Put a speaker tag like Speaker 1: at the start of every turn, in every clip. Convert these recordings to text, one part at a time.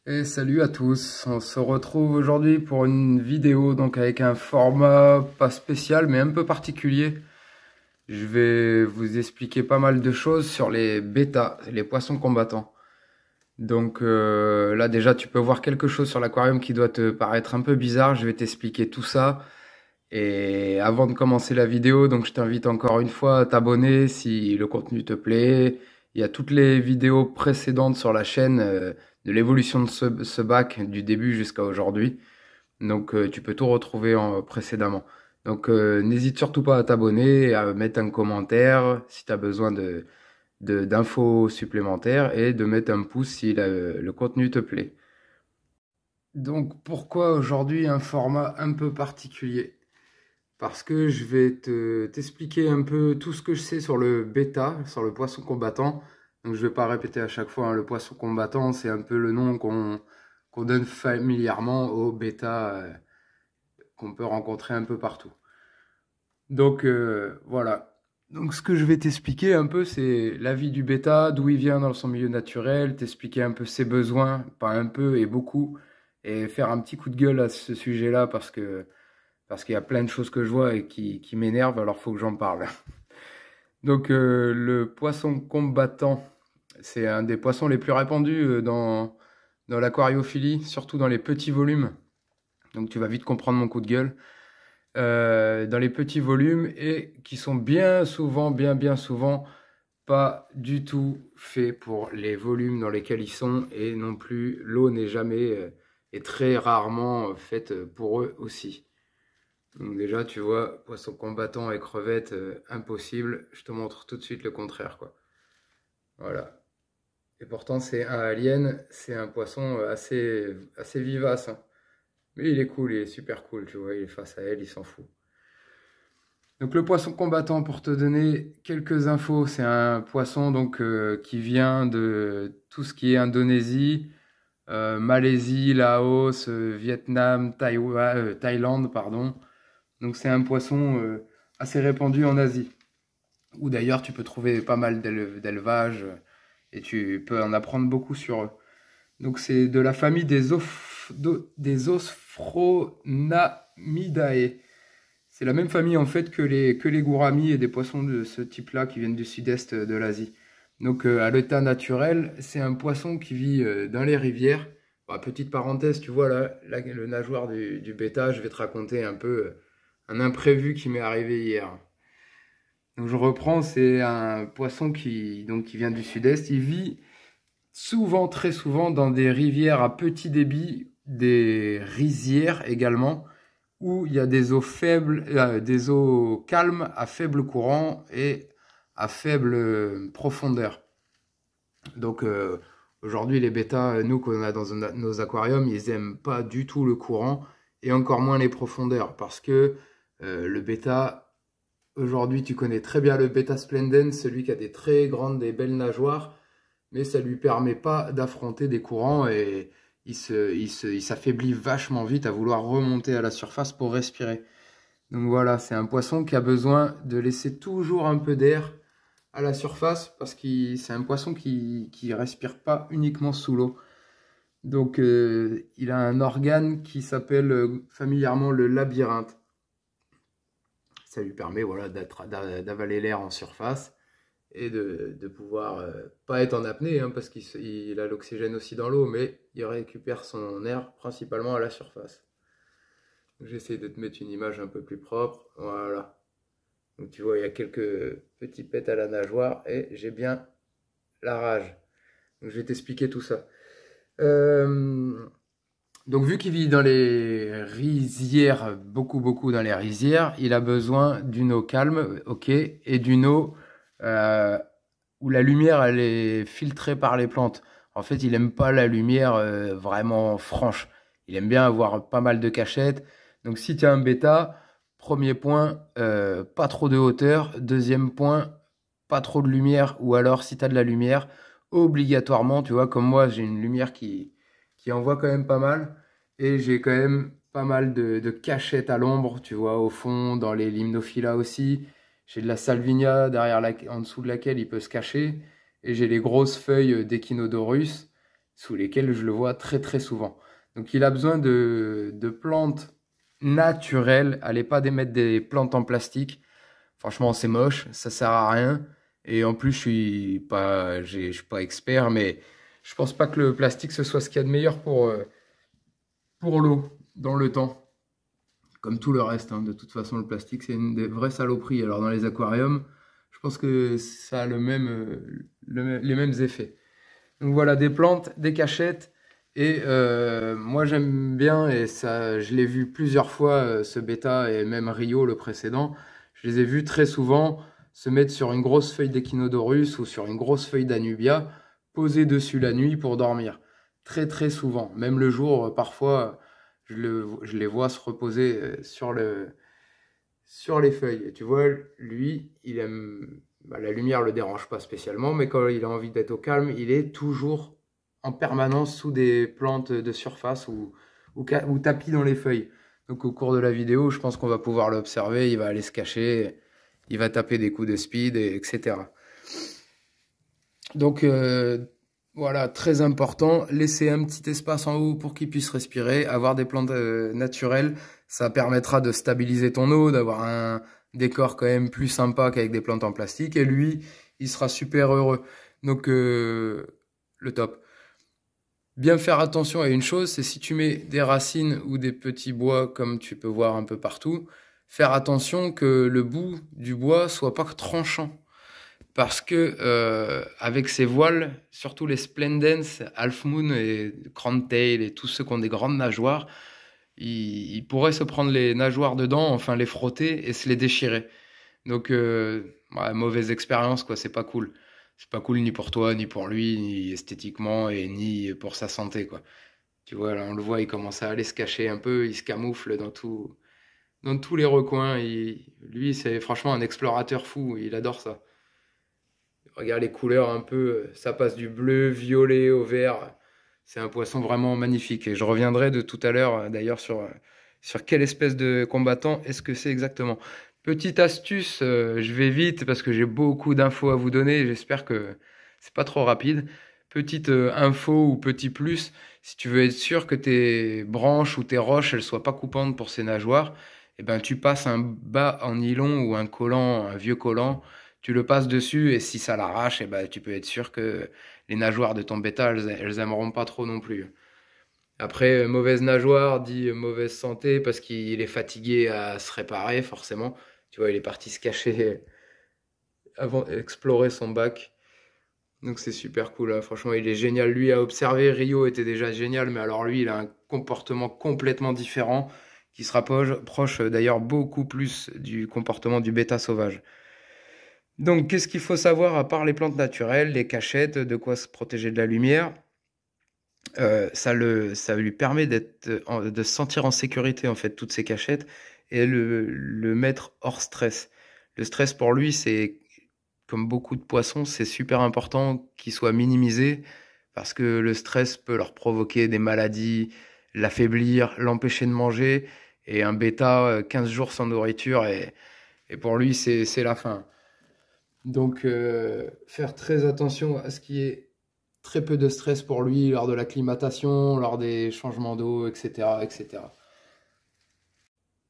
Speaker 1: Et salut à tous, on se retrouve aujourd'hui pour une vidéo donc avec un format pas spécial mais un peu particulier. Je vais vous expliquer pas mal de choses sur les bêtas, les poissons combattants. Donc là déjà tu peux voir quelque chose sur l'aquarium qui doit te paraître un peu bizarre, je vais t'expliquer tout ça. Et avant de commencer la vidéo, donc je t'invite encore une fois à t'abonner si le contenu te plaît. Il y a toutes les vidéos précédentes sur la chaîne de l'évolution de ce bac du début jusqu'à aujourd'hui. Donc tu peux tout retrouver précédemment. Donc n'hésite surtout pas à t'abonner, à mettre un commentaire si tu as besoin d'infos supplémentaires et de mettre un pouce si le contenu te plaît. Donc pourquoi aujourd'hui un format un peu particulier? Parce que je vais t'expliquer un peu tout ce que je sais sur le bêta, sur le poisson combattant. Donc je vais pas répéter à chaque fois, hein. Le poisson combattant, c'est un peu le nom qu'on donne familièrement au bêta qu'on peut rencontrer un peu partout. Donc voilà. Donc ce que je vais t'expliquer un peu, c'est la vie du bêta, d'où il vient dans son milieu naturel, t'expliquer un peu ses besoins, pas un peu et beaucoup, et faire un petit coup de gueule à ce sujet-là parce qu'il y a plein de choses que je vois et qui m'énervent, alors faut que j'en parle. Donc le poisson combattant, c'est un des poissons les plus répandus dans l'aquariophilie, surtout dans les petits volumes. Donc tu vas vite comprendre mon coup de gueule. Dans les petits volumes et qui sont bien souvent, bien souvent, pas du tout faits pour les volumes dans lesquels ils sont et non plus l'eau n'est jamais et très rarement faite pour eux aussi. Donc déjà, tu vois, poisson combattant et crevettes, impossible. Je te montre tout de suite le contraire, quoi. Voilà. Et pourtant, c'est un alien, c'est un poisson assez vivace, hein. Mais il est cool, il est super cool, tu vois, il est face à elle, il s'en fout. Donc le poisson combattant, pour te donner quelques infos, c'est un poisson donc qui vient de tout ce qui est Indonésie, Malaisie, Laos, Vietnam, Thaïlande, pardon. Donc c'est un poisson assez répandu en Asie, où d'ailleurs tu peux trouver pas mal d'élevages et tu peux en apprendre beaucoup sur eux. Donc c'est de la famille des Osphronamidae. C'est la même famille en fait que les gouramis et des poissons de ce type-là qui viennent du sud-est de l'Asie. Donc à l'état naturel, c'est un poisson qui vit dans les rivières. Bah, petite parenthèse, tu vois là, le nageoire du bêta, je vais te raconter un peu un imprévu qui m'est arrivé hier. Donc je reprends, c'est un poisson qui vient du sud-est. Il vit souvent, très souvent, dans des rivières à petit débit, des rizières également, où il y a des eaux faibles, des eaux calmes à faible courant et à faible profondeur. Donc aujourd'hui, les bêtas, nous qu'on a dans nos aquariums, ils aiment pas du tout le courant et encore moins les profondeurs parce que le bêta, aujourd'hui, tu connais très bien le bêta splendens, celui qui a des très grandes et belles nageoires, mais ça lui permet pas d'affronter des courants et il s'affaiblit vachement vite à vouloir remonter à la surface pour respirer. Donc voilà, c'est un poisson qui a besoin de laisser toujours un peu d'air à la surface parce que c'est un poisson qui respire pas uniquement sous l'eau. Donc il a un organe qui s'appelle familièrement le labyrinthe. Ça lui permet voilà, d'avaler l'air en surface et de pouvoir pas être en apnée hein, parce qu'il a l'oxygène aussi dans l'eau, mais il récupère son air principalement à la surface. J'essaie de te mettre une image un peu plus propre. Voilà. Donc tu vois, il y a quelques petits pets à la nageoire et j'ai bien la rage. Donc je vais t'expliquer tout ça. Donc vu qu'il vit dans les rizières, beaucoup dans les rizières, il a besoin d'une eau calme, ok, et d'une eau où la lumière elle est filtrée par les plantes. En fait, il aime pas la lumière vraiment franche. Il aime bien avoir pas mal de cachettes. Donc si tu as un bêta, premier point, pas trop de hauteur. Deuxième point, pas trop de lumière. Ou alors si tu as de la lumière, obligatoirement, tu vois, comme moi, j'ai une lumière qui envoie quand même pas mal. Et j'ai quand même pas mal de cachettes à l'ombre, tu vois, au fond, dans les limnophilas aussi. J'ai de la salvinia en dessous de laquelle il peut se cacher. Et j'ai les grosses feuilles d'Echinodorus. sous lesquels je le vois très très souvent. Donc il a besoin de plantes naturelles. Allez pas mettre des plantes en plastique. Franchement, c'est moche, ça sert à rien. Et en plus, je suis pas expert, mais je pense pas que le plastique ce soit ce qu'il y a de meilleur pour l'eau dans le temps. Comme tout le reste, hein. De toute façon, le plastique, c'est une des vraies saloperies. Alors dans les aquariums, je pense que ça a les mêmes effets. Donc voilà, des plantes, des cachettes. Et moi j'aime bien, et ça, je l'ai vu plusieurs fois, ce bêta et même Rio le précédent, je les ai vus très souvent se mettre sur une grosse feuille d'Echinodorus ou sur une grosse feuille d'Anubia, poser dessus la nuit pour dormir. Très très souvent, même le jour, parfois je les vois se reposer sur les feuilles. Et tu vois, lui, il aime, la lumière le dérange pas spécialement, mais quand il a envie d'être au calme, il est toujours en permanence sous des plantes de surface ou tapis dans les feuilles. Donc au cours de la vidéo, je pense qu'on va pouvoir l'observer, il va aller se cacher, il va taper des coups de speed, etc. Donc voilà, très important, laisser un petit espace en haut pour qu'il puisse respirer, avoir des plantes naturelles, ça permettra de stabiliser ton eau, d'avoir un décor quand même plus sympa qu'avec des plantes en plastique, et lui, il sera super heureux. Donc le top. Bien faire attention à une chose, c'est si tu mets des racines ou des petits bois, comme tu peux voir un peu partout, faire attention que le bout du bois soit pas tranchant. Parce que avec ces voiles, surtout les Splendens, Half Moon et Crown Tail et tous ceux qui ont des grandes nageoires, ils pourraient se prendre les nageoires dedans, enfin les frotter et se les déchirer. Donc ouais, mauvaise expérience quoi, c'est pas cool. C'est pas cool ni pour toi, ni pour lui, ni esthétiquement et ni pour sa santé quoi. Tu vois, là on le voit, il commence à aller se cacher un peu, il se camoufle dans tous les recoins. Lui, c'est franchement un explorateur fou, il adore ça. Regarde les couleurs un peu, ça passe du bleu, violet au vert. C'est un poisson vraiment magnifique. Et je reviendrai de tout à l'heure d'ailleurs sur quelle espèce de combattant est-ce que c'est exactement. Petite astuce, je vais vite parce que j'ai beaucoup d'infos à vous donner. J'espère que c'est pas trop rapide. Petite info ou petit plus, si tu veux être sûr que tes branches ou tes roches elles soient pas coupantes pour ces nageoires, eh ben tu passes un bas en nylon ou un collant, un vieux collant, tu le passes dessus et si ça l'arrache, eh ben tu peux être sûr que les nageoires de ton bêta, elles aimeront pas trop non plus. Après, mauvaise nageoire dit mauvaise santé parce qu'il est fatigué à se réparer, forcément. Tu vois, il est parti se cacher avant d'explorer son bac. Donc c'est super cool, hein. Franchement, il est génial. Lui à observer, Rio était déjà génial, mais alors lui, il a un comportement complètement différent qui se rapproche proche d'ailleurs beaucoup plus du comportement du bêta sauvage. Donc, qu'est-ce qu'il faut savoir à part les plantes naturelles, les cachettes, de quoi se protéger de la lumière? Ça lui permet de se sentir en sécurité, en fait, toutes ces cachettes, et le mettre hors stress. Le stress, pour lui, c'est, comme beaucoup de poissons, c'est super important qu'il soit minimisé, parce que le stress peut leur provoquer des maladies, l'affaiblir, l'empêcher de manger, et un bêta, 15 jours sans nourriture, et pour lui, c'est la fin. Donc, faire très attention à ce qui est très peu de stress pour lui lors de l'acclimatation, lors des changements d'eau, etc., etc.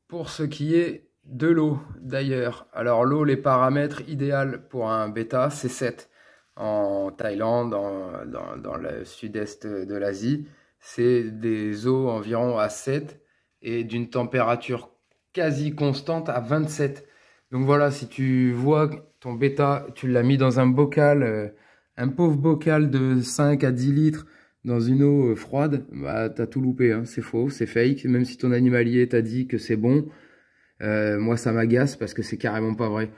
Speaker 1: Pour ce qui est de l'eau, d'ailleurs, alors l'eau, les paramètres idéaux pour un bêta, c'est 7. En Thaïlande, dans le sud-est de l'Asie, c'est des eaux environ à 7 et d'une température quasi constante à 27. Donc voilà, si tu vois ton bêta, tu l'as mis dans un bocal, un pauvre bocal de 5 à 10 litres dans une eau froide, bah t'as tout loupé, hein. C'est faux, c'est fake. Même si ton animalier t'a dit que c'est bon, moi ça m'agace parce que c'est carrément pas vrai.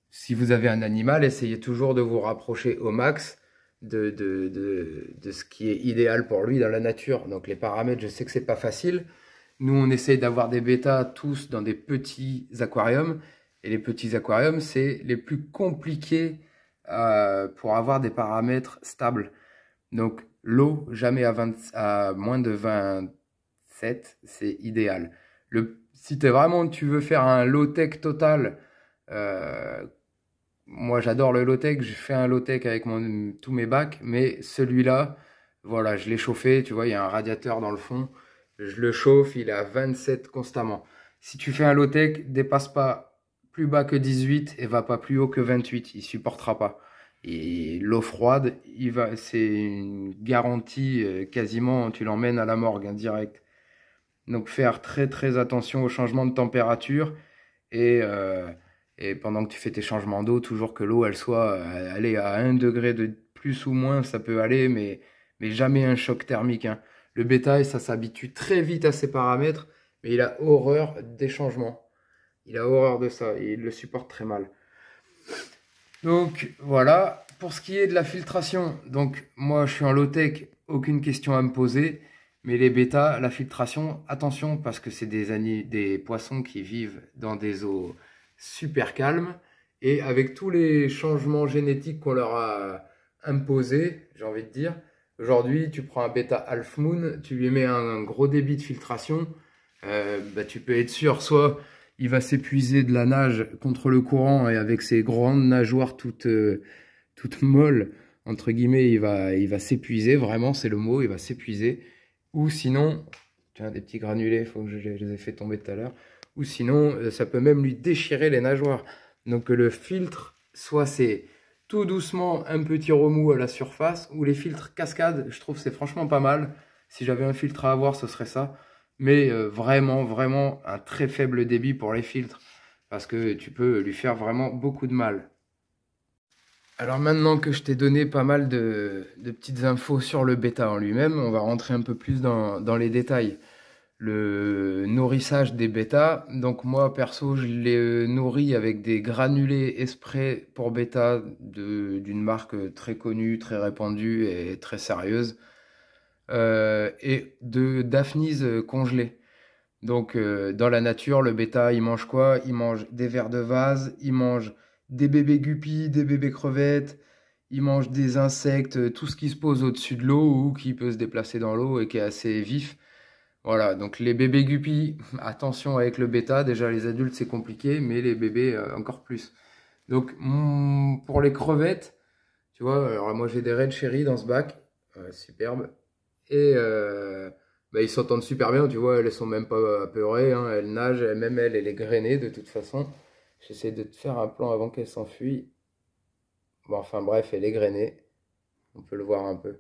Speaker 1: Si vous avez un animal, essayez toujours de vous rapprocher au max de ce qui est idéal pour lui dans la nature. Donc les paramètres, je sais que c'est pas facile. Nous, on essaye d'avoir des bêtas tous dans des petits aquariums. Et les petits aquariums, c'est les plus compliqués pour avoir des paramètres stables. Donc l'eau, jamais à moins de 27, c'est idéal. Si tu veux faire un low-tech total, moi j'adore le low-tech, je fais un low-tech avec tous mes bacs, mais celui-là, Voilà, je l'ai chauffé, tu vois, il y a un radiateur dans le fond. Je le chauffe, il est à 27 constamment. Si tu fais un low-tech, dépasse pas plus bas que 18 et va pas plus haut que 28, il supportera pas. Et l'eau froide, c'est une garantie quasiment, tu l'emmènes à la morgue, hein, direct. Donc faire très très attention au changement de température et, euh, et pendant que tu fais tes changements d'eau, toujours que l'eau elle soit allez, à 1 degré de plus ou moins, ça peut aller, mais jamais un choc thermique, hein. Le bétail, ça s'habitue très vite à ces paramètres, mais il a horreur des changements. Il a horreur de ça et il le supporte très mal. Donc voilà, pour ce qui est de la filtration, donc moi je suis en low-tech, aucune question à me poser. Mais les bêtas, la filtration, attention parce que c'est des poissons qui vivent dans des eaux super calmes. Et avec tous les changements génétiques qu'on leur a imposés, j'ai envie de dire, aujourd'hui tu prends un bêta Half Moon, tu lui mets un gros débit de filtration, tu peux être sûr, soit il va s'épuiser de la nage contre le courant et avec ses grandes nageoires toutes molles, entre guillemets, il va s'épuiser, vraiment c'est le mot, il va s'épuiser. Ou sinon, tiens, des petits granulés, faut que je les ai fait tomber tout à l'heure. Ou sinon, ça peut même lui déchirer les nageoires. Donc le filtre, soit c'est tout doucement un petit remous à la surface, ou les filtres cascades, je trouve c'est franchement pas mal. Si j'avais un filtre à avoir, ce serait ça. Mais vraiment, vraiment un très faible débit pour les filtres. Parce que tu peux lui faire vraiment beaucoup de mal. Alors maintenant que je t'ai donné pas mal de petites infos sur le bêta en lui-même, on va rentrer un peu plus dans les détails. Le nourrissage des bêtas, donc moi perso je les nourris avec des granulés Espray pour bêta d'une marque très connue, très répandue et très sérieuse, et de Daphnis congelés. Donc dans la nature, le bêta il mange quoi? Il mange des vers de vase, il mange des bébés guppies, des bébés crevettes, il mange des insectes, tout ce qui se pose au-dessus de l'eau ou qui peut se déplacer dans l'eau et qui est assez vif. Voilà, donc les bébés guppies, attention avec le bêta, déjà les adultes c'est compliqué, mais les bébés encore plus. Donc pour les crevettes, tu vois, alors moi j'ai des Red Cherry dans ce bac, superbe, et ils s'entendent super bien, tu vois, elles sont même pas apeurées, hein, elles nagent, même elle est grainée de toute façon. J'essaie de te faire un plan avant qu'elle s'enfuit. Bon, enfin bref, elle est grainée, on peut le voir un peu.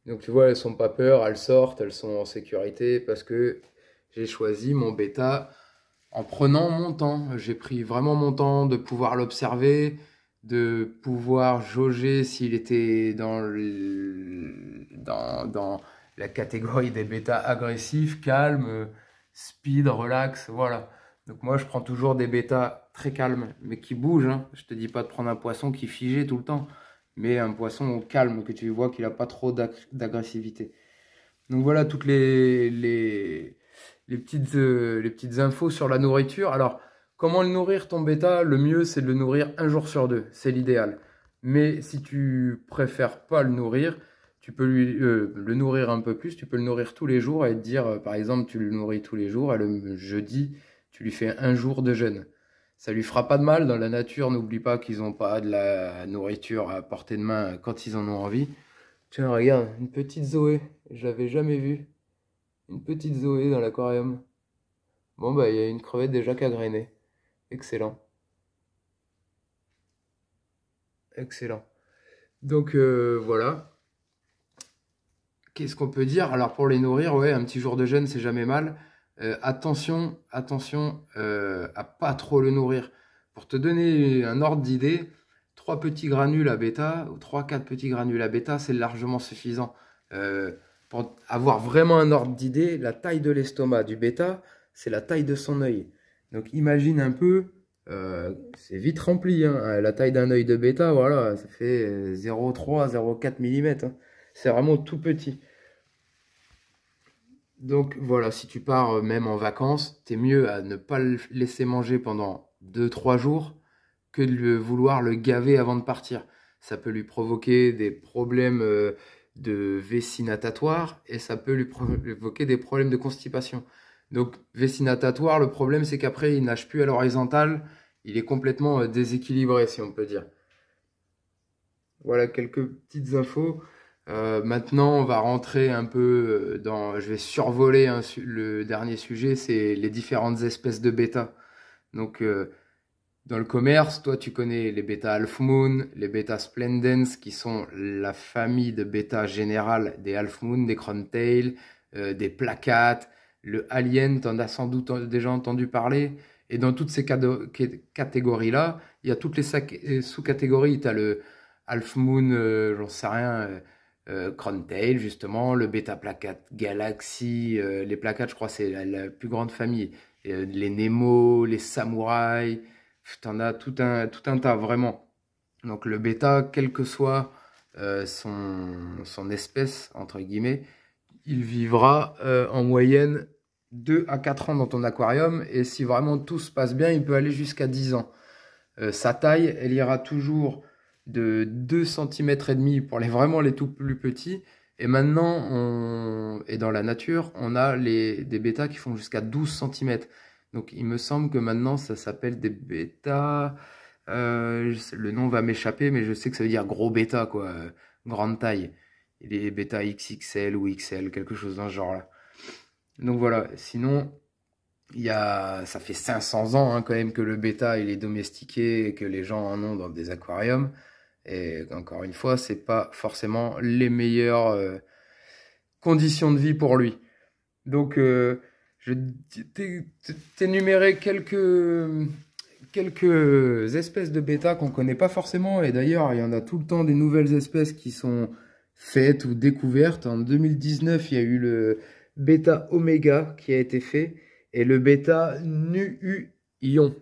Speaker 1: Donc tu vois, elles sont pas peur, elles sortent, elles sont en sécurité parce que j'ai choisi mon bêta en prenant mon temps. J'ai pris vraiment mon temps de pouvoir l'observer, de pouvoir jauger s'il était dans la catégorie des bêtas agressifs, calmes, speed, relax, voilà. Donc moi je prends toujours des bêtas très calmes, mais qui bougent, hein. Je te dis pas de prendre un poisson qui figé tout le temps, mais un poisson calme, que tu vois qu'il n'a pas trop d'agressivité. Donc voilà toutes les petites infos sur la nourriture. Alors, comment le nourrir ton bêta? Le mieux, c'est de le nourrir un jour sur deux. C'est l'idéal. Mais si tu préfères pas le nourrir, tu peux le nourrir un peu plus. Tu peux le nourrir tous les jours et te dire, par exemple, tu le nourris tous les jours et le jeudi, tu lui fais un jour de jeûne. Ça lui fera pas de mal. Dans la nature, n'oublie pas qu'ils n'ont pas de la nourriture à portée de main quand ils en ont envie. Tiens, regarde, une petite Zoé. Je l'avais jamais vue. Une petite Zoé dans l'aquarium. Bon, bah, il y a une crevette déjà qui a grainé. Excellent. Excellent. Donc, voilà. Qu'est-ce qu'on peut dire? Alors, pour les nourrir, ouais, un petit jour de jeûne, c'est jamais mal. Attention à pas trop le nourrir. Pour te donner un ordre d'idée, 3 petits granules à bêta, ou 3-4 petits granules à bêta, c'est largement suffisant. Pour avoir vraiment un ordre d'idée, la taille de l'estomac du bêta, c'est la taille de son œil. Donc imagine un peu, c'est vite rempli, hein, la taille d'un œil de bêta, voilà, ça fait 0,3-0,4 mm. Hein. C'est vraiment tout petit. Donc voilà, si tu pars même en vacances, t'es mieux à ne pas le laisser manger pendant 2-3 jours que de vouloir le gaver avant de partir. Ça peut lui provoquer des problèmes de vessie natatoire et ça peut lui provoquer des problèmes de constipation. Donc vessie natatoire, le problème c'est qu'après il nage plus à l'horizontale, il est complètement déséquilibré si on peut dire. Voilà quelques petites infos. Maintenant, on va rentrer un peu dans... Je vais survoler le dernier sujet, c'est les différentes espèces de bêta. Donc, dans le commerce, toi, tu connais les bêta Half Moon, les bêta Splendens, qui sont la famille de bêta générale des Half Moon, des Crowntail, des Placates, le Alien, t'en as sans doute déjà entendu parler. Et dans toutes ces catégories-là, il y a toutes les sous-catégories. Tu as le Half Moon, j'en sais rien, Crowntail, justement, le bêta Placate Galaxy, les Placates, je crois, c'est la plus grande famille. Les Nemo, les Samouraïs, t'en as tout un tas, vraiment. Donc le bêta, quelle que soit son espèce, entre guillemets, il vivra en moyenne 2 à 4 ans dans ton aquarium. Et si vraiment tout se passe bien, il peut aller jusqu'à 10 ans. Sa taille, elle ira toujours de 2,5 cm pour vraiment les tout plus petits. Et maintenant, et dans la nature, on a des bêtas qui font jusqu'à 12 cm. Donc il me semble que maintenant ça s'appelle des bêtas. Le nom va m'échapper, mais je sais que ça veut dire gros bêta, quoi. Grande taille. Et les bêta XXL ou XL, quelque chose dans ce genre-là. Donc voilà, sinon, ça fait 500 ans hein, quand même que le bêta il est domestiqué et que les gens en ont dans des aquariums. Et encore une fois, c'est pas forcément les meilleures conditions de vie pour lui. Donc, je t'ai énuméré quelques espèces de bêta qu'on connaît pas forcément. Et d'ailleurs, il y en a tout le temps des nouvelles espèces qui sont faites ou découvertes. En 2019, il y a eu le bêta Oméga qui a été fait et le bêta Nu-Ion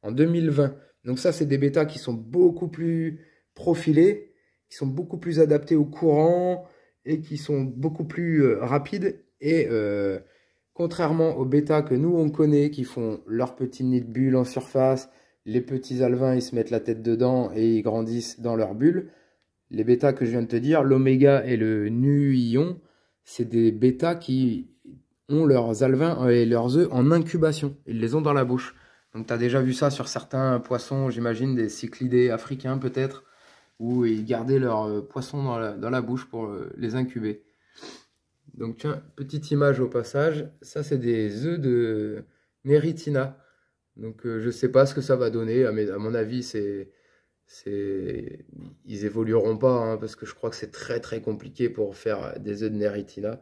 Speaker 1: en 2020. Donc ça, c'est des bêtas qui sont beaucoup plus profilés, qui sont beaucoup plus adaptés au courant et qui sont beaucoup plus rapides. Et contrairement aux bêtas que nous on connaît, qui font leur petit nid de bulle en surface, les petits alevins ils se mettent la tête dedans et ils grandissent dans leur bulle. Les bêtas que je viens de te dire, l'oméga et le Nu-Ion, c'est des bêtas qui ont leurs alevins et leurs œufs en incubation. Ils les ont dans la bouche. Donc tu as déjà vu ça sur certains poissons, j'imagine des cyclidés africains peut-être, où ils gardaient leurs poissons dans la bouche pour les incuber. Donc tiens, petite image au passage, ça c'est des œufs de Neritina. Donc je sais pas ce que ça va donner, à mon avis ils évolueront pas, hein, parce que je crois que c'est très compliqué pour faire des œufs de Neritina.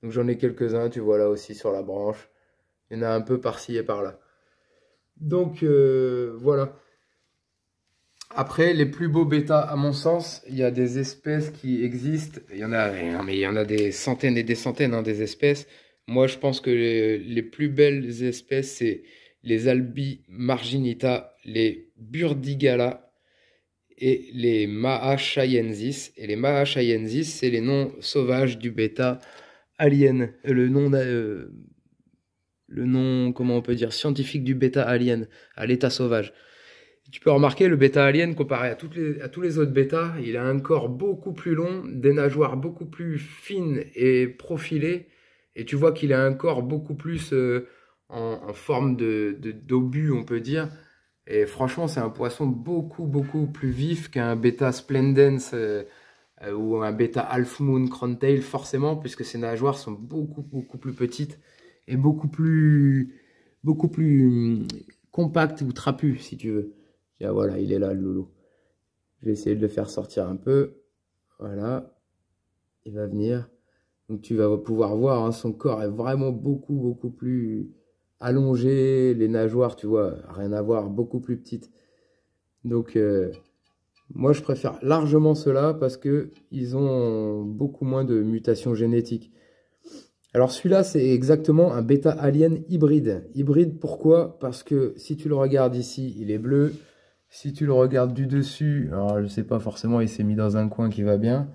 Speaker 1: Donc j'en ai quelques-uns, tu vois là aussi sur la branche. Il y en a un peu par-ci et par-là. Donc voilà. Après, les plus beaux bêtas, à mon sens, il y a des espèces qui existent. Il y en a des centaines et des centaines hein, des espèces. Moi, je pense que les plus belles espèces, c'est les Albi marginita, les Burdigala et les Mahachayensis. Et les Mahachayensis, c'est les noms sauvages du bêta alien. Le nom, comment on peut dire, scientifique du bêta alien, à l'état sauvage. Tu peux remarquer, le bêta alien, comparé à tous les autres bêtas, il a un corps beaucoup plus long, des nageoires beaucoup plus fines et profilées. Et tu vois qu'il a un corps beaucoup plus en forme d'obus, on peut dire. Et franchement, c'est un poisson beaucoup plus vif qu'un bêta Splendens ou un bêta Half Moon Crowntail, forcément, puisque ses nageoires sont beaucoup plus petites et beaucoup plus compactes ou trapues, si tu veux. Ah, voilà, il est là, le loulou. Je vais essayer de le faire sortir un peu. Voilà. Il va venir. Donc tu vas pouvoir voir, hein, son corps est vraiment beaucoup plus allongé. Les nageoires, tu vois, rien à voir, beaucoup plus petites. Donc moi, je préfère largement ceux-là parce qu'ils ont beaucoup moins de mutations génétiques. Alors celui-là, c'est exactement un bêta alien hybride. Hybride, pourquoi? Parce que si tu le regardes ici, il est bleu. Si tu le regardes du dessus, alors je sais pas forcément, il s'est mis dans un coin qui va bien.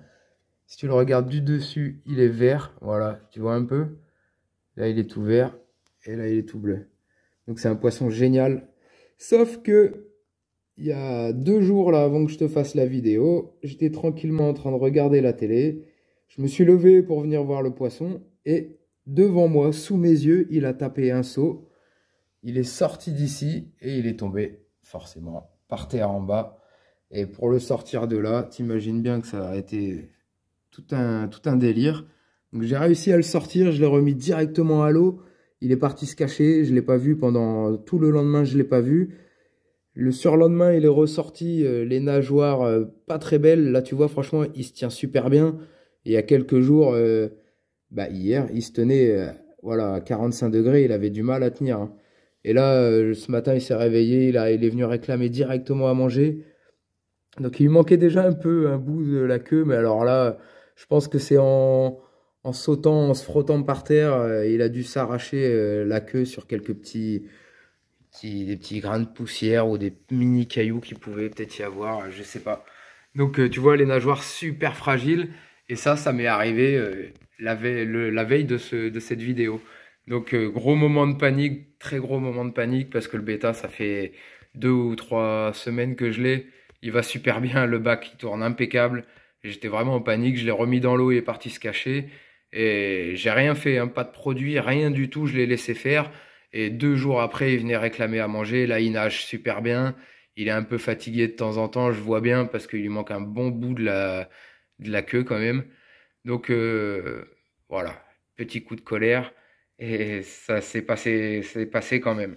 Speaker 1: Si tu le regardes du dessus, il est vert. Voilà, tu vois un peu. Là, il est tout vert. Et là, il est tout bleu. Donc c'est un poisson génial. Sauf que, il y a 2 jours là, avant que je te fasse la vidéo, j'étais tranquillement en train de regarder la télé. Je me suis levé pour venir voir le poisson. Et devant moi, sous mes yeux, il a tapé un saut. Il est sorti d'ici et il est tombé, forcément, par terre en bas. Et pour le sortir de là, t'imagines bien que ça a été tout un délire. Donc j'ai réussi à le sortir, je l'ai remis directement à l'eau. Il est parti se cacher, je ne l'ai pas vu pendant tout le lendemain, je ne l'ai pas vu. Le surlendemain, il est ressorti, les nageoires pas très belles. Là, tu vois, franchement, il se tient super bien. Et il y a quelques jours, hier, il se tenait voilà, à 45 degrés, il avait du mal à tenir, hein. Et là, ce matin, il s'est réveillé, il est venu réclamer directement à manger. Donc il lui manquait déjà un peu un bout de la queue, mais alors là, je pense que c'est en sautant, en se frottant par terre, il a dû s'arracher la queue sur quelques des petits grains de poussière ou des mini cailloux qui pouvaient peut-être y avoir, je sais pas. Donc tu vois les nageoires super fragiles, et ça m'est arrivé la veille de cette vidéo. Donc gros moment de panique, très gros moment de panique, parce que le bêta, ça fait 2 ou 3 semaines que je l'ai. Il va super bien, le bac il tourne impeccable. J'étais vraiment en panique, je l'ai remis dans l'eau, il est parti se cacher. Et j'ai rien fait, hein, pas de produit, rien du tout, je l'ai laissé faire. Et 2 jours après, il venait réclamer à manger. Là, il nage super bien. Il est un peu fatigué de temps en temps, je vois bien, parce qu'il lui manque un bon bout de la queue quand même. Donc voilà, petit coup de colère. Et ça c'est passé quand même.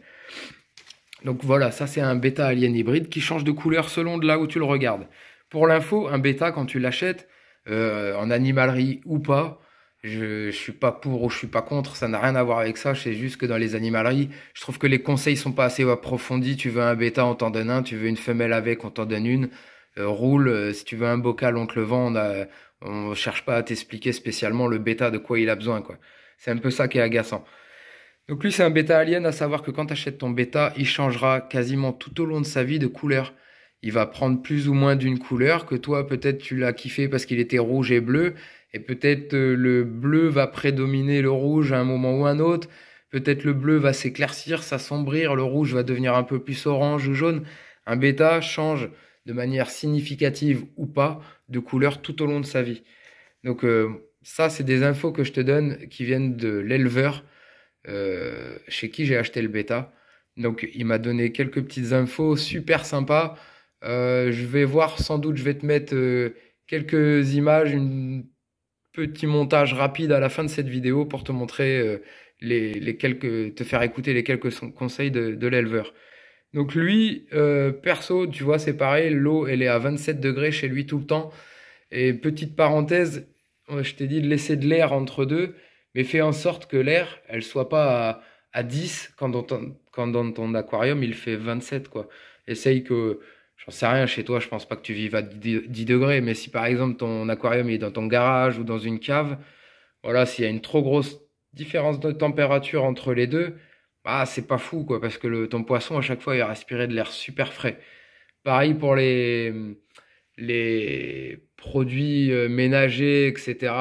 Speaker 1: Donc voilà, ça c'est un bêta alien hybride qui change de couleur selon de là où tu le regardes. Pour l'info, un bêta, quand tu l'achètes, en animalerie ou pas, je suis pas pour ou je suis pas contre, ça n'a rien à voir avec ça. C'est juste que dans les animaleries, je trouve que les conseils sont pas assez approfondis. Tu veux un bêta, on t'en donne un. Tu veux une femelle avec, on t'en donne une. Roule, si tu veux un bocal, on te le vend. On cherche pas à t'expliquer spécialement le bêta de quoi il a besoin, quoi. C'est un peu ça qui est agaçant. Donc lui, c'est un bêta alien, à savoir que quand tu achètes ton bêta, il changera quasiment tout au long de sa vie de couleur. Il va prendre plus ou moins d'une couleur que toi, peut-être tu l'as kiffé parce qu'il était rouge et bleu, et peut-être le bleu va prédominer le rouge à un moment ou un autre. Peut-être le bleu va s'éclaircir, s'assombrir, le rouge va devenir un peu plus orange ou jaune. Un bêta change de manière significative ou pas de couleur tout au long de sa vie. Donc ça, c'est des infos que je te donne qui viennent de l'éleveur chez qui j'ai acheté le bêta. Donc il m'a donné quelques petites infos super sympas. Je vais voir, sans doute je vais te mettre quelques images, un petit montage rapide à la fin de cette vidéo pour te montrer te faire écouter les quelques conseils de l'éleveur. Donc lui, perso, tu vois, c'est pareil, l'eau elle est à 27 degrés chez lui tout le temps. Et petite parenthèse, je t'ai dit de laisser de l'air entre deux, mais fais en sorte que l'air, elle soit pas à 10 quand dans ton aquarium il fait 27, quoi. Essaye que, j'en sais rien, chez toi, je pense pas que tu vives à 10 degrés, mais si par exemple ton aquarium est dans ton garage ou dans une cave, voilà, s'il y a une trop grosse différence de température entre les deux, bah c'est pas fou, quoi, parce que ton poisson à chaque fois il va respirer de l'air super frais. Pareil pour les produits ménagers, etc.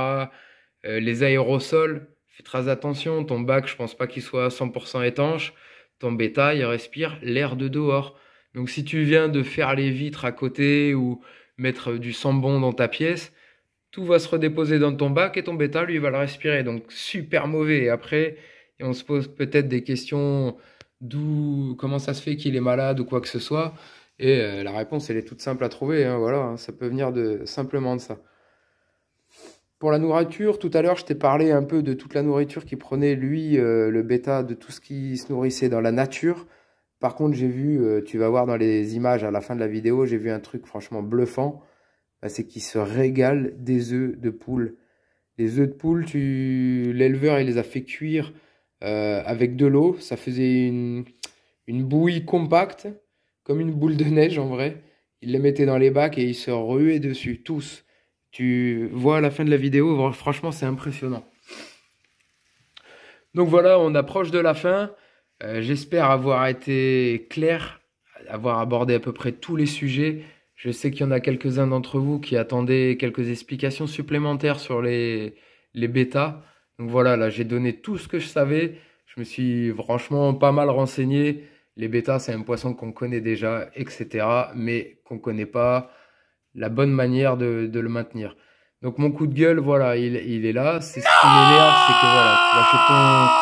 Speaker 1: Les aérosols, fais très attention. Ton bac, je pense pas qu'il soit à 100% étanche. Ton bétail respire l'air de dehors. Donc si tu viens de faire les vitres à côté ou mettre du sambon dans ta pièce, tout va se redéposer dans ton bac et ton bétail, lui, va le respirer. Donc super mauvais. Et après, on se pose peut-être des questions comment ça se fait qu'il est malade ou quoi que ce soit. Et la réponse, elle est toute simple à trouver, hein, voilà, hein, ça peut venir simplement de ça. Pour la nourriture, tout à l'heure, je t'ai parlé un peu de toute la nourriture qu'il prenait, lui, le bêta, de tout ce qui se nourrissait dans la nature. Par contre, j'ai vu, tu vas voir dans les images à la fin de la vidéo, j'ai vu un truc franchement bluffant. Bah, c'est qu'il se régale des œufs de poule. Les œufs de poule, l'éleveur, il les a fait cuire avec de l'eau. Ça faisait une bouillie compacte, comme une boule de neige en vrai. Il les mettait dans les bacs et il se ruait dessus, tous. Tu vois à la fin de la vidéo, franchement, c'est impressionnant. Donc voilà, on approche de la fin. J'espère avoir été clair, avoir abordé à peu près tous les sujets. Je sais qu'il y en a quelques-uns d'entre vous qui attendaient quelques explications supplémentaires sur les bêtas. Donc voilà, là, j'ai donné tout ce que je savais. Je me suis franchement pas mal renseigné. Les bêtas, c'est un poisson qu'on connaît déjà, etc. Mais qu'on ne connaît pas la bonne manière de le maintenir. Donc mon coup de gueule, voilà, il est là. C'est ce qui m'énerve, c'est que voilà, tu vas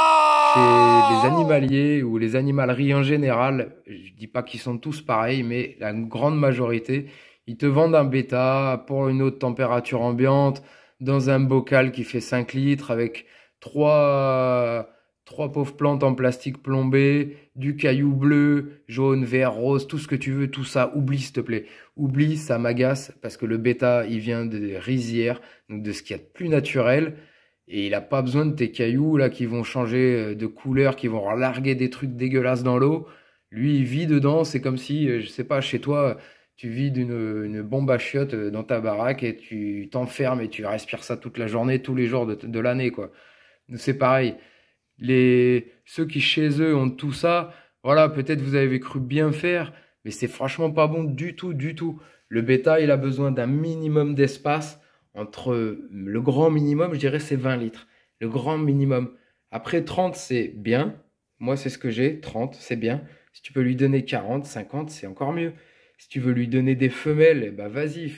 Speaker 1: chez les animaliers ou les animaleries en général, je dis pas qu'ils sont tous pareils, mais la grande majorité, ils te vendent un bêta pour une haute température ambiante, dans un bocal qui fait 5 litres avec trois pauvres plantes en plastique plombé, du caillou bleu, jaune, vert, rose, tout ce que tu veux, tout ça, oublie s'il te plaît. Oublie, ça m'agace parce que le bêta, il vient des rizières, donc de ce qu'il y a de plus naturel. Et il n'a pas besoin de tes cailloux là qui vont changer de couleur, qui vont larguer des trucs dégueulasses dans l'eau. Lui, il vit dedans, c'est comme si, je sais pas, chez toi, tu vides une bombe à chiottes dans ta baraque et tu t'enfermes et tu respires ça toute la journée, tous les jours de l'année, quoi. C'est pareil. Ceux qui chez eux ont tout ça, voilà, peut-être vous avez cru bien faire, mais c'est franchement pas bon du tout, du tout. Le bêta, il a besoin d'un minimum d'espace. Entre le grand minimum, je dirais, c'est 20 litres. Le grand minimum. Après, 30, c'est bien. Moi, c'est ce que j'ai. 30, c'est bien. Si tu peux lui donner 40, 50, c'est encore mieux. Si tu veux lui donner des femelles, eh ben vas-y,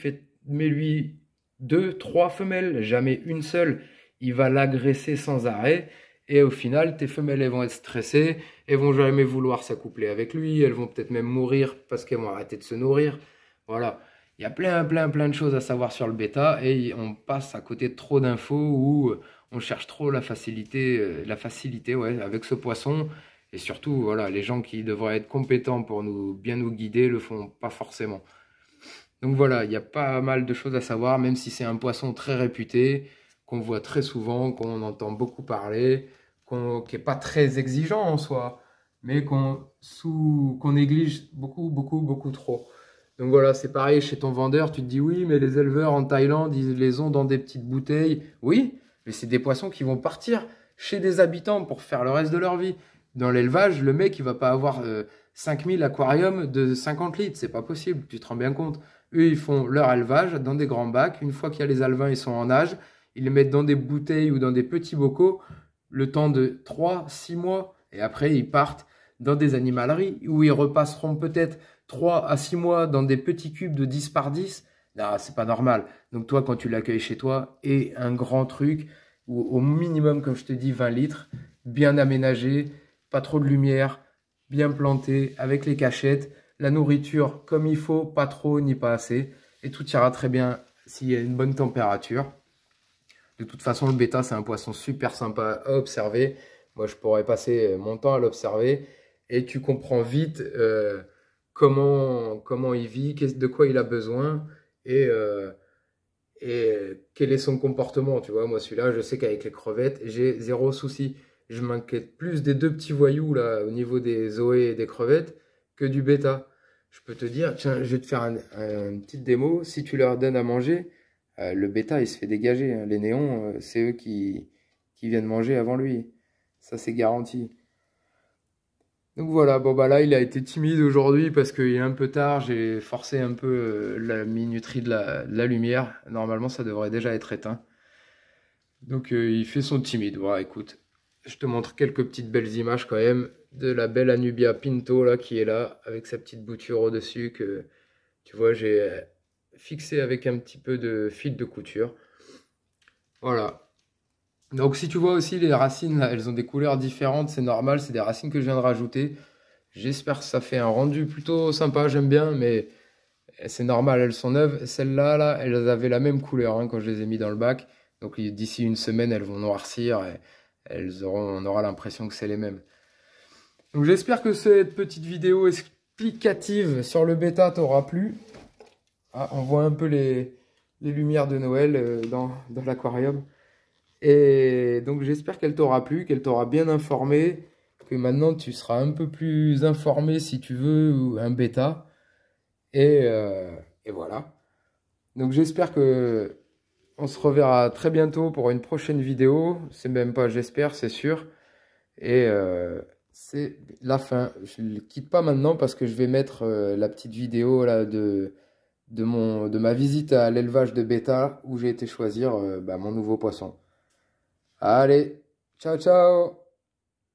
Speaker 1: mets-lui 2, 3 femelles, jamais une seule. Il va l'agresser sans arrêt. Et au final, tes femelles, elles vont être stressées. Elles vont jamais vouloir s'accoupler avec lui. Elles vont peut-être même mourir parce qu'elles vont arrêter de se nourrir. Voilà. Il y a plein de choses à savoir sur le bêta et on passe à côté de trop d'infos ou on cherche trop la facilité ouais, avec ce poisson. Et surtout, voilà, les gens qui devraient être compétents pour bien nous guider le font pas forcément. Donc voilà, il y a pas mal de choses à savoir, même si c'est un poisson très réputé, qu'on voit très souvent, qu'on entend beaucoup parler, qui n'est pas très exigeant en soi, mais qu'on néglige beaucoup trop. Donc voilà, c'est pareil chez ton vendeur, tu te dis oui, mais les éleveurs en Thaïlande, ils les ont dans des petites bouteilles. Oui, mais c'est des poissons qui vont partir chez des habitants pour faire le reste de leur vie. Dans l'élevage, le mec, il va pas avoir 5000 aquariums de 50 litres, c'est pas possible, tu te rends bien compte. Eux, ils font leur élevage dans des grands bacs. Une fois qu'il y a les alevins, ils sont en âge, ils les mettent dans des bouteilles ou dans des petits bocaux le temps de 3-6 mois. Et après, ils partent dans des animaleries où ils repasseront peut-être 3 à 6 mois dans des petits cubes de 10 par 10, là, c'est pas normal. Donc toi, quand tu l'accueilles chez toi, et un grand truc, ou au minimum, comme je te dis, 20 litres, bien aménagé, pas trop de lumière, bien planté, avec les cachettes, la nourriture comme il faut, pas trop ni pas assez, et tout ira très bien s'il y a une bonne température. De toute façon, le bêta, c'est un poisson super sympa à observer. Moi, je pourrais passer mon temps à l'observer, et tu comprends vite comment il vit, de quoi il a besoin et quel est son comportement. Tu vois, moi celui-là, je sais qu'avec les crevettes, j'ai zéro souci. Je m'inquiète plus des deux petits voyous là au niveau des zoés et des crevettes que du bêta. Je peux te dire, tiens, je vais te faire une petite démo. Si tu leur donnes à manger, le bêta il se fait dégager, hein. Les néons, c'est eux qui viennent manger avant lui. Ça, c'est garanti. Donc voilà, bon bah là il a été timide aujourd'hui parce qu'il est un peu tard, j'ai forcé un peu la minuterie de la lumière. Normalement ça devrait déjà être éteint. Donc il fait son timide. Voilà, écoute, je te montre quelques petites belles images quand même de la belle Anubia Pinto là qui est là avec sa petite bouture au-dessus que tu vois j'ai fixé avec un petit peu de fil de couture. Voilà. Donc si tu vois aussi les racines là, elles ont des couleurs différentes, c'est normal, c'est des racines que je viens de rajouter. J'espère que ça fait un rendu plutôt sympa, j'aime bien, mais c'est normal, elles sont neuves. Celles-là, là, elles avaient la même couleur hein, quand je les ai mis dans le bac. Donc d'ici une semaine, elles vont noircir et on aura l'impression que c'est les mêmes. Donc j'espère que cette petite vidéo explicative sur le bêta t'aura plu. Ah, on voit un peu les lumières de Noël dans l'aquarium. Et donc j'espère qu'elle t'aura plu, qu'elle t'aura bien informé, que maintenant tu seras un peu plus informé si tu veux un bêta. Et voilà. Donc j'espère que on se reverra très bientôt pour une prochaine vidéo. C'est même pas j'espère, c'est sûr. Et c'est la fin. Je ne quitte pas maintenant parce que je vais mettre la petite vidéo là de ma visite à l'élevage de bêta où j'ai été choisir mon nouveau poisson. Allez, ciao ciao!